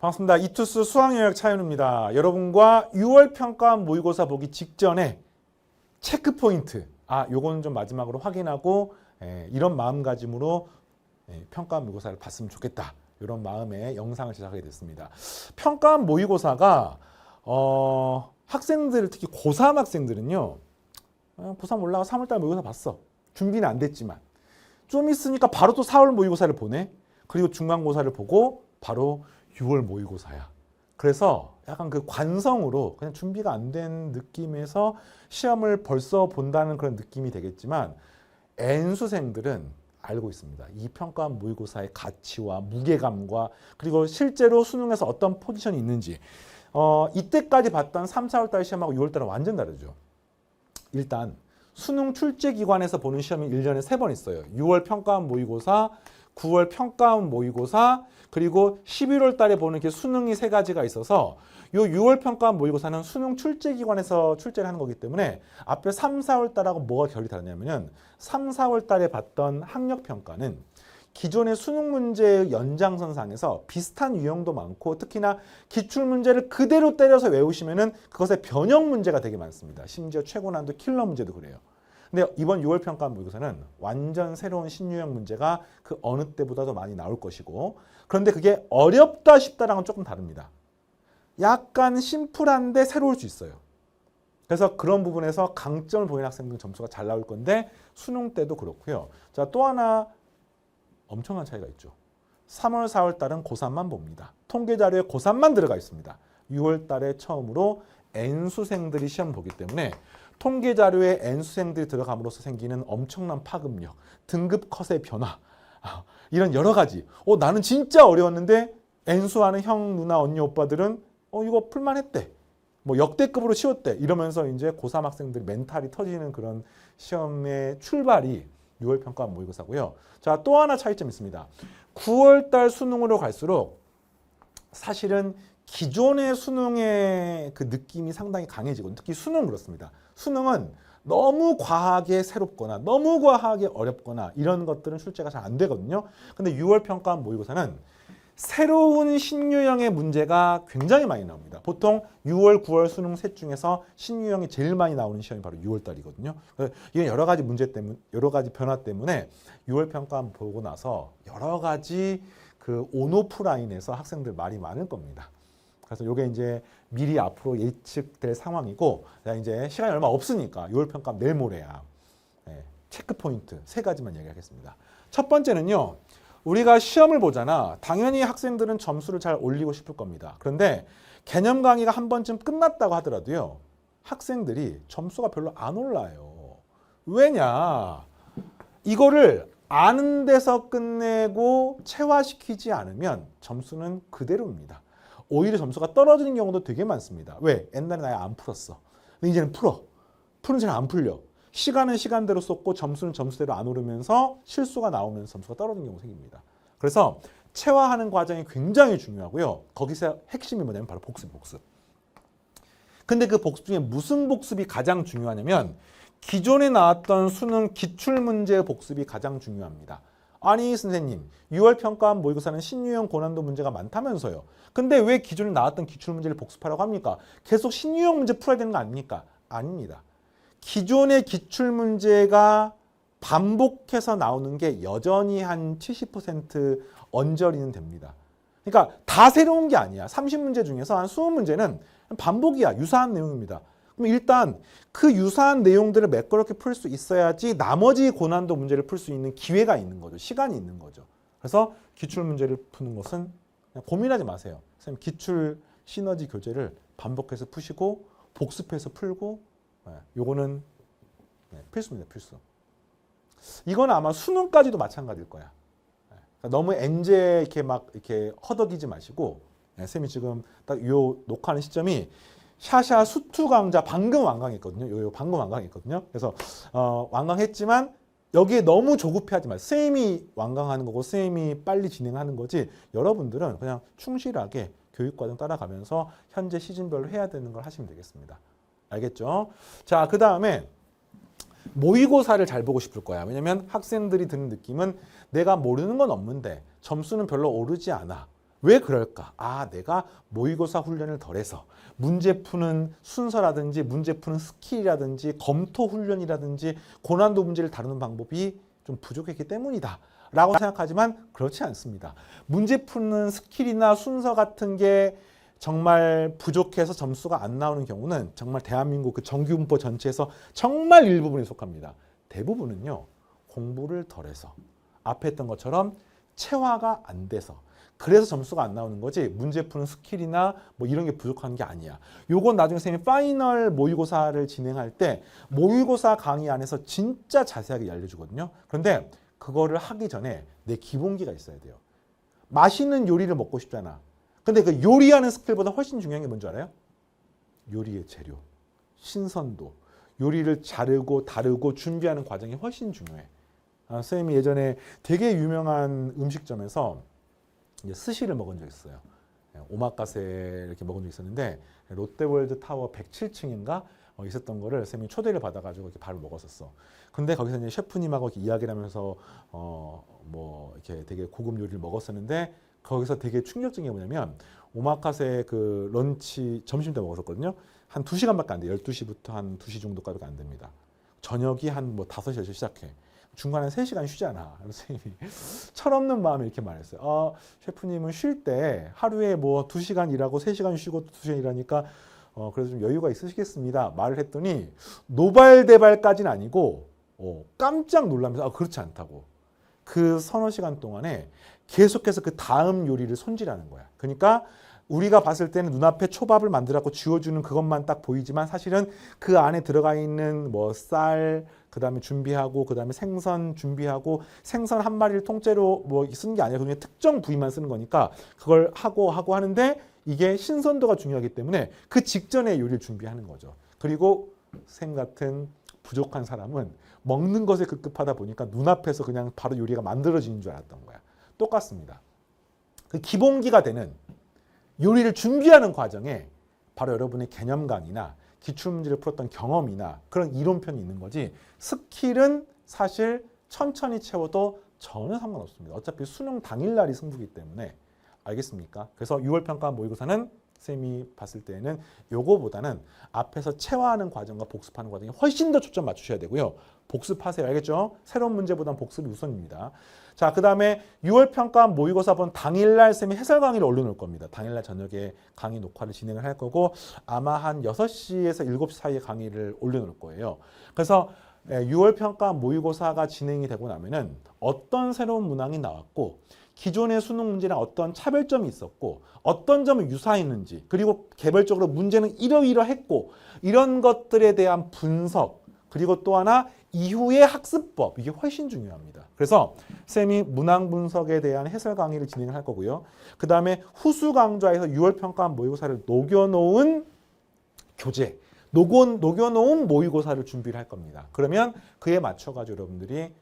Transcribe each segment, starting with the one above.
반갑습니다. 이투스 수학영역 차윤우입니다. 여러분과 6월 평가 모의고사 보기 직전에 체크포인트, 요거는 좀 마지막으로 확인하고 이런 마음가짐으로 평가 모의고사를 봤으면 좋겠다. 이런 마음에 영상을 제작하게 됐습니다. 평가 모의고사가 학생들, 특히 고3 학생들은요. 고3 올라가 3월달 모의고사 봤어. 준비는 안 됐지만. 좀 있으니까 바로 또 4월 모의고사를 보내. 그리고 중간고사를 보고 바로 6월 모의고사야. 그래서 약간 그 관성으로 그냥 준비가 안 된 느낌에서 시험을 벌써 본다는 그런 느낌이 되겠지만 N수생들은 알고 있습니다. 이 평가 모의고사의 가치와 무게감과 그리고 실제로 수능에서 어떤 포지션이 있는지 이때까지 봤던 3, 4월달 시험하고 6월달은 완전 다르죠. 일단 수능 출제기관에서 보는 시험이 1년에 3번 있어요. 6월 평가원 모의고사, 9월 평가원 모의고사, 그리고 11월 달에 보는 게 수능이 3가지가 있어서 요 6월 평가원 모의고사는 수능 출제기관에서 출제를 하는 거기 때문에 앞에 3, 4월 달하고 뭐가 결이 다르냐면은 3, 4월 달에 봤던 학력평가는 기존의 수능 문제의 연장선상에서 비슷한 유형도 많고 특히나 기출문제를 그대로 때려서 외우시면은 그것의 변형 문제가 되게 많습니다. 심지어 최고난도 킬러 문제도 그래요. 근데 이번 6월 평가 모의고사는 완전 새로운 신유형 문제가 그 어느 때보다도 많이 나올 것이고 그런데 그게 어렵다 쉽다랑은 조금 다릅니다. 약간 심플한데 새로울 수 있어요. 그래서 그런 부분에서 강점을 보이는 학생들은 점수가 잘 나올 건데 수능 때도 그렇고요. 자, 또 하나 엄청난 차이가 있죠. 3월, 4월 달은 고3만 봅니다. 통계 자료에 고3만 들어가 있습니다. 6월 달에 처음으로 N수생들이 시험 보기 때문에 통계 자료에 N수생들이 들어감으로써 생기는 엄청난 파급력, 등급 컷의 변화, 이런 여러 가지. 나는 진짜 어려웠는데 N수하는 형, 누나, 언니, 오빠들은 이거 풀만 했대. 뭐 역대급으로 쉬웠대. 이러면서 이제 고3 학생들 멘탈이 터지는 그런 시험의 출발이 6월 평가 모의고사고요. 자, 또 하나 차이점이 있습니다. 9월 달 수능으로 갈수록 사실은 기존의 수능의 그 느낌이 상당히 강해지고 특히 수능은 그렇습니다. 수능은 너무 과하게 새롭거나 너무 과하게 어렵거나 이런 것들은 출제가 잘 안 되거든요. 근데 6월 평가 모의고사는 새로운 신유형의 문제가 굉장히 많이 나옵니다. 보통 6월, 9월 수능 셋 중에서 신유형이 제일 많이 나오는 시험이 바로 6월 달이거든요. 이게 여러 가지 문제 때문에, 여러 가지 변화 때문에 6월 평가 보고 나서 여러 가지 그 온오프라인에서 학생들 말이 많을 겁니다. 그래서 이게 이제 미리 앞으로 예측될 상황이고, 이제 시간이 얼마 없으니까 6월 평가 내일 모레야. 체크 포인트 3가지만 얘기하겠습니다. 첫 번째는요. 우리가 시험을 보잖아. 당연히 학생들은 점수를 잘 올리고 싶을 겁니다. 그런데 개념 강의가 한 번쯤 끝났다고 하더라도요. 학생들이 점수가 별로 안 올라요. 왜냐? 이거를 아는 데서 끝내고 체화시키지 않으면 점수는 그대로입니다. 오히려 점수가 떨어지는 경우도 되게 많습니다. 왜? 옛날에 나 안 풀었어. 근데 이제는 풀어. 푸는 잘 안 풀려. 시간은 시간대로 썼고 점수는 점수대로 안 오르면서 실수가 나오면서 점수가 떨어지는 경우가 생깁니다. 그래서 체화하는 과정이 굉장히 중요하고요. 거기서 핵심이 뭐냐면 바로 복습. 근데 그 복습 중에 무슨 복습이 가장 중요하냐면 기존에 나왔던 수능 기출문제의 복습이 가장 중요합니다. 아니 선생님 6월 평가원 모의고사는 신유형 고난도 문제가 많다면서요. 근데 왜 기존에 나왔던 기출문제를 복습하라고 합니까? 계속 신유형 문제 풀어야 되는 거 아닙니까? 아닙니다. 기존의 기출문제가 반복해서 나오는 게 여전히 한 70% 언저리는 됩니다. 그러니까 다 새로운 게 아니야. 30문제 중에서 한 20문제는 반복이야. 유사한 내용입니다. 그럼 일단 그 유사한 내용들을 매끄럽게 풀 수 있어야지 나머지 고난도 문제를 풀 수 있는 기회가 있는 거죠. 시간이 있는 거죠. 그래서 기출문제를 푸는 것은 그냥 고민하지 마세요. 선생님 기출 시너지 교재를 반복해서 푸시고 복습해서 풀고 요거는 필수입니다. 필수. 이건 아마 수능까지도 마찬가지일 거야. 그러니까 너무 엔제 이렇게 막 이렇게 허덕이지 마시고 쌤이 지금 딱 요 녹화하는 시점이 샤샤 수투 강좌 방금 완강했거든요. 요 방금 완강했거든요. 그래서 완강했지만 여기에 너무 조급해하지 마세요. 쌤이 완강하는 거고 쌤이 빨리 진행하는 거지. 여러분들은 그냥 충실하게 교육과정 따라가면서 현재 시즌별로 해야 되는 걸 하시면 되겠습니다. 알겠죠? 자, 그 다음에 모의고사를 잘 보고 싶을 거야. 왜냐면 학생들이 드는 느낌은 내가 모르는 건 없는데 점수는 별로 오르지 않아. 왜 그럴까? 내가 모의고사 훈련을 덜해서 문제 푸는 순서라든지 문제 푸는 스킬이라든지 검토 훈련이라든지 고난도 문제를 다루는 방법이 좀 부족했기 때문이다 라고 생각하지만 그렇지 않습니다. 문제 푸는 스킬이나 순서 같은 게 정말 부족해서 점수가 안 나오는 경우는 정말 대한민국 그 정규분포 전체에서 정말 일부분에 속합니다. 대부분은요, 공부를 덜해서 앞에 했던 것처럼 체화가 안 돼서 그래서 점수가 안 나오는 거지 문제 푸는 스킬이나 뭐 이런 게 부족한 게 아니야. 요건 나중에 선생님이 파이널 모의고사를 진행할 때 모의고사 강의 안에서 진짜 자세하게 알려주거든요. 그런데 그거를 하기 전에 내 기본기가 있어야 돼요. 맛있는 요리를 먹고 싶잖아. 근데 그 요리하는 스킬보다 훨씬 중요한 게 뭔지 알아요? 요리의 재료, 신선도, 요리를 자르고 다르고 준비하는 과정이 훨씬 중요해. 선생님이 예전에 되게 유명한 음식점에서 이제 스시를 먹은 적이 있어요. 오마카세 이렇게 먹은 적이 있었는데 롯데월드 타워 107층인가 있었던 거를 선생님이 초대를 받아가지고 이렇게 밥을 먹었었어. 근데 거기서 이제 셰프님하고 이렇게 이야기를 하면서 뭐 이렇게 되게 고급 요리를 먹었었는데 거기서 되게 충격적인 게 뭐냐면 오마카세 그 런치 점심 때 먹었었거든요. 한 2시간밖에 안 돼. 12시부터 한 2시 정도까지밖에 안 됩니다. 저녁이 한 뭐 5시에서 시작해. 중간에 3시간 쉬잖아. 선생님이 철없는 마음에 이렇게 말했어요. 셰프님은 쉴 때 하루에 뭐 2시간 일하고 3시간 쉬고 2시간 일하니까 그래도 좀 여유가 있으시겠습니다. 말을 했더니 노발대발까지는 아니고 깜짝 놀라면서 그렇지 않다고. 그 서너 시간 동안에 계속해서 그 다음 요리를 손질하는 거야. 그러니까 우리가 봤을 때는 눈앞에 초밥을 만들었고 지워주는 그것만 딱 보이지만 사실은 그 안에 들어가 있는 뭐 쌀, 그 다음에 준비하고 그 다음에 생선 준비하고 생선 한 마리를 통째로 뭐 쓰는 게 아니라 그냥 특정 부위만 쓰는 거니까 그걸 하고 하는데 이게 신선도가 중요하기 때문에 그 직전에 요리를 준비하는 거죠. 그리고 쌤 같은 부족한 사람은 먹는 것에 급급하다 보니까 눈앞에서 그냥 바로 요리가 만들어지는 줄 알았던 거야. 똑같습니다. 그 기본기가 되는 요리를 준비하는 과정에 바로 여러분의 개념강이나 기출문제를 풀었던 경험이나 그런 이론편이 있는 거지 스킬은 사실 천천히 채워도 전혀 상관없습니다. 어차피 수능 당일날이 승부기 때문에 알겠습니까? 그래서 6월 평가 모의고사는 쌤이 봤을 때는 요거보다는 앞에서 체화하는 과정과 복습하는 과정에 훨씬 더 초점 맞추셔야 되고요. 복습하세요. 알겠죠? 새로운 문제보다는 복습이 우선입니다. 자, 그 다음에 6월 평가 모의고사 본 당일날 쌤이 해설 강의를 올려놓을 겁니다. 당일날 저녁에 강의 녹화를 진행을 할 거고 아마 한 6시에서 7시 사이에 강의를 올려놓을 거예요. 그래서 6월 평가 모의고사가 진행이 되고 나면은 어떤 새로운 문항이 나왔고 기존의 수능 문제랑 어떤 차별점이 있었고 어떤 점을 유사했는지 그리고 개별적으로 문제는 이러이러했고 이런 것들에 대한 분석 그리고 또 하나 이후의 학습법 이게 훨씬 중요합니다. 그래서 쌤이 문항 분석에 대한 해설 강의를 진행을 할 거고요. 그 다음에 후수 강좌에서 6월 평가 모의고사를 녹여놓은 교재 녹여놓은 모의고사를 준비를 할 겁니다. 그러면 그에 맞춰가지고 여러분들이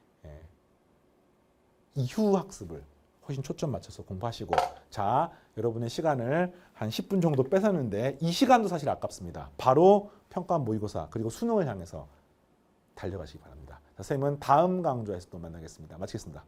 이후 학습을 훨씬 초점 맞춰서 공부하시고 자 여러분의 시간을 한 10분 정도 뺏었는데 이 시간도 사실 아깝습니다. 바로 평가 모의고사 그리고 수능을 향해서 달려가시기 바랍니다. 자, 쌤은 다음 강좌에서 또 만나겠습니다. 마치겠습니다.